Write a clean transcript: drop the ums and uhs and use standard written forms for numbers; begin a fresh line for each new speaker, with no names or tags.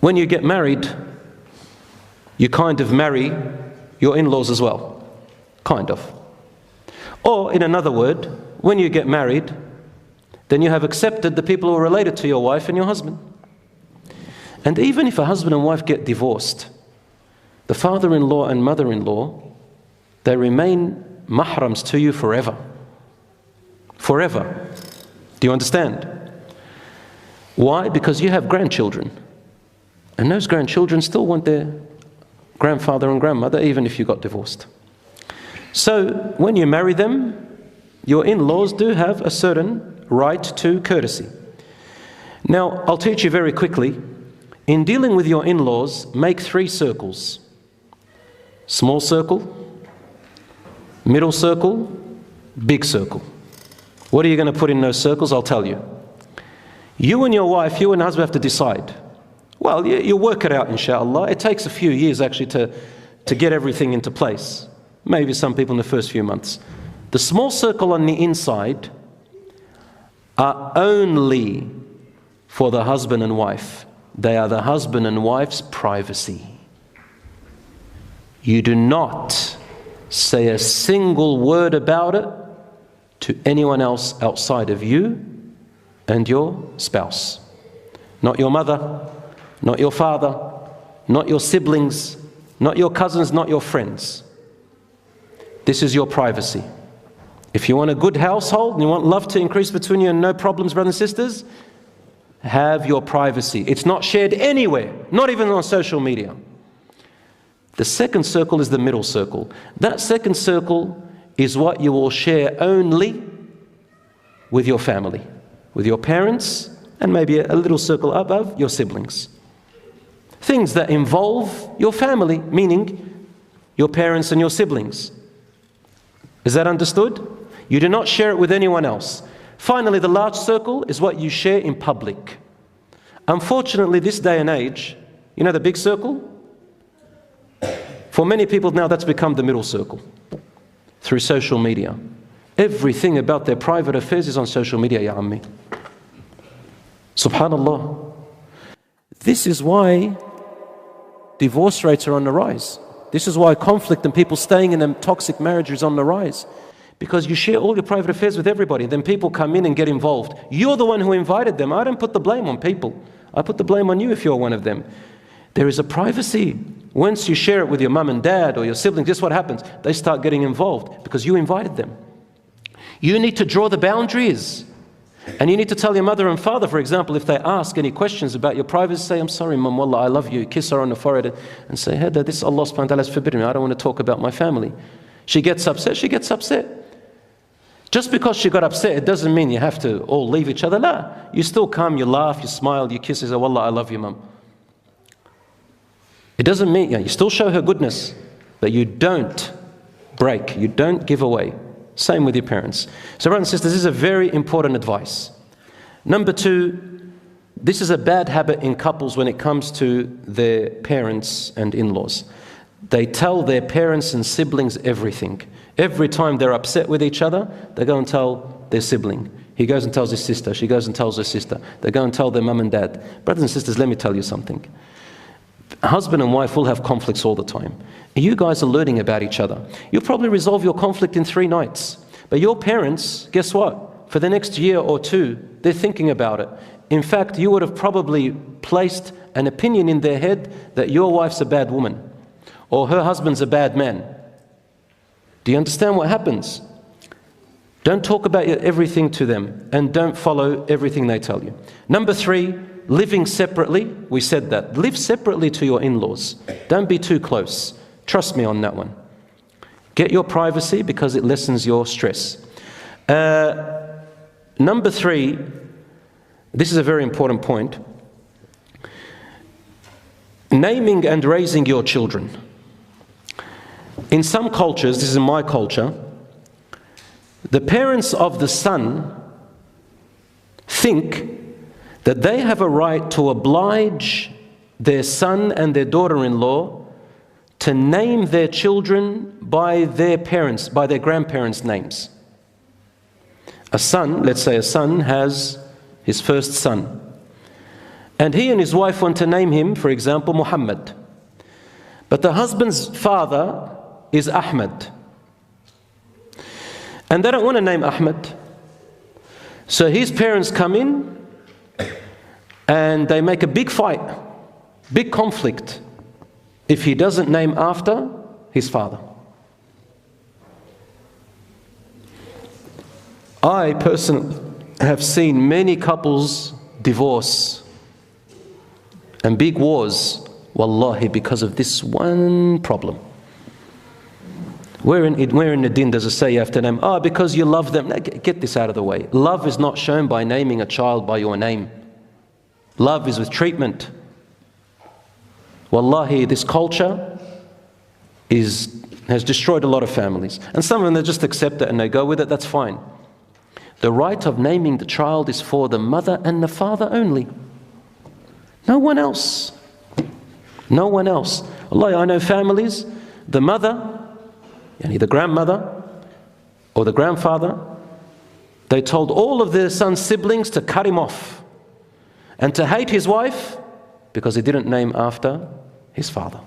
When you get married, you kind of marry your in-laws as well. Kind of. Or, in another word, when you get married, then you have accepted the people who are related to your wife and your husband. And even if a husband and wife get divorced, the father-in-law and mother-in-law, they remain mahrams to you forever. Forever. Do you understand? Why? Because you have grandchildren. And those grandchildren still want their grandfather and grandmother, even if you got divorced. So, when you marry them, your in-laws do have a certain right to courtesy. Now, I'll teach you very quickly. In dealing with your in-laws, make 3 circles. Small circle, middle circle, big circle. What are you going to put in those circles? I'll tell you. You and your wife, you and husband have to decide. Well, you work it out, inshallah. It takes a few years actually to get everything into place. Maybe some people in the first few months. The small circle on the inside are only for the husband and wife. They are the husband and wife's privacy. You do not say a single word about it to anyone else outside of you and your spouse. Not your mother, not your father, not your siblings, not your cousins, not your friends. This is your privacy. If you want a good household and you want love to increase between you and no problems, brothers and sisters, have your privacy. It's not shared anywhere, not even on social media. The second circle is the middle circle. That second circle is what you will share only with your family, with your parents, and maybe a little circle above, your siblings. Things that involve your family, meaning your parents and your siblings. Is that understood? You do not share it with anyone else. Finally, the large circle is what you share in public. Unfortunately, this day and age, you know the big circle? For many people now, that's become the middle circle through social media. Everything about their private affairs is on social media, ya ammi. Subhanallah. This is why divorce rates are on the rise. This is why conflict and people staying in a toxic marriage is on the rise. Because you share all your private affairs with everybody. Then people come in and get involved. You're the one who invited them. I don't put the blame on people. I put the blame on you if you're one of them. There is a privacy. Once you share it with your mum and dad or your siblings, guess what happens? They start getting involved because you invited them. You need to draw the boundaries. And you need to tell your mother and father, for example, if they ask any questions about your privacy, say, I'm sorry, Mum, wallah, I love you. Kiss her on the forehead and say, hey, this is Allah subhanahu wa ta'ala has forbidden me. I don't want to talk about my family. She gets upset, she gets upset. Just because she got upset, it doesn't mean you have to all leave each other. La. You still come, you laugh, you smile, you kiss her, say, wallah, I love you, Mum. It doesn't mean, you still show her goodness, but you don't break, you don't give away. Same with your parents. So brothers and sisters, this is a very important advice. Number 2, this is a bad habit in couples when it comes to their parents and in-laws. They tell their parents and siblings everything. Every time they're upset with each other, they go and tell their sibling. He goes and tells his sister. She goes and tells her sister. They go and tell their mum and dad. Brothers and sisters, let me tell you something. Husband and wife will have conflicts all the time. You guys are learning about each other. You'll probably resolve your conflict in 3 nights. But your parents, guess what? For the next year or 2, they're thinking about it. In fact, you would have probably placed an opinion in their head that your wife's a bad woman or her husband's a bad man. Do you understand what happens? Don't talk about everything to them and don't follow everything they tell you. Number 3, living separately. We said that. Live separately to your in-laws. Don't be too close. Trust me on that one. Get your privacy because it lessens your stress. Number 3, this is a very important point. Naming and raising your children. In some cultures, this is in my culture, the parents of the son think that they have a right to oblige their son and their daughter-in-law to name their children by their parents, by their grandparents' names. A son, let's say a son has his first son. and he and his wife want to name him, for example, Muhammad. But the husband's father is Ahmed. And they don't want to name Ahmed. So his parents come in and they make a big fight, big conflict, if he doesn't name after his father. I personally have seen many couples divorce and big wars, wallahi, because of this one problem. Where in the din does it say you have to name? Because you love them. Now, get this out of the way. Love is not shown by naming a child by your name. Love is with treatment. Wallahi, this culture has destroyed a lot of families. And some of them, they just accept it and they go with it, that's fine. The right of naming the child is for the mother and the father only. No one else. No one else. Allah, I know families, the mother, the grandmother or the grandfather, they told all of their son's siblings to cut him off and to hate his wife because he didn't name after his father.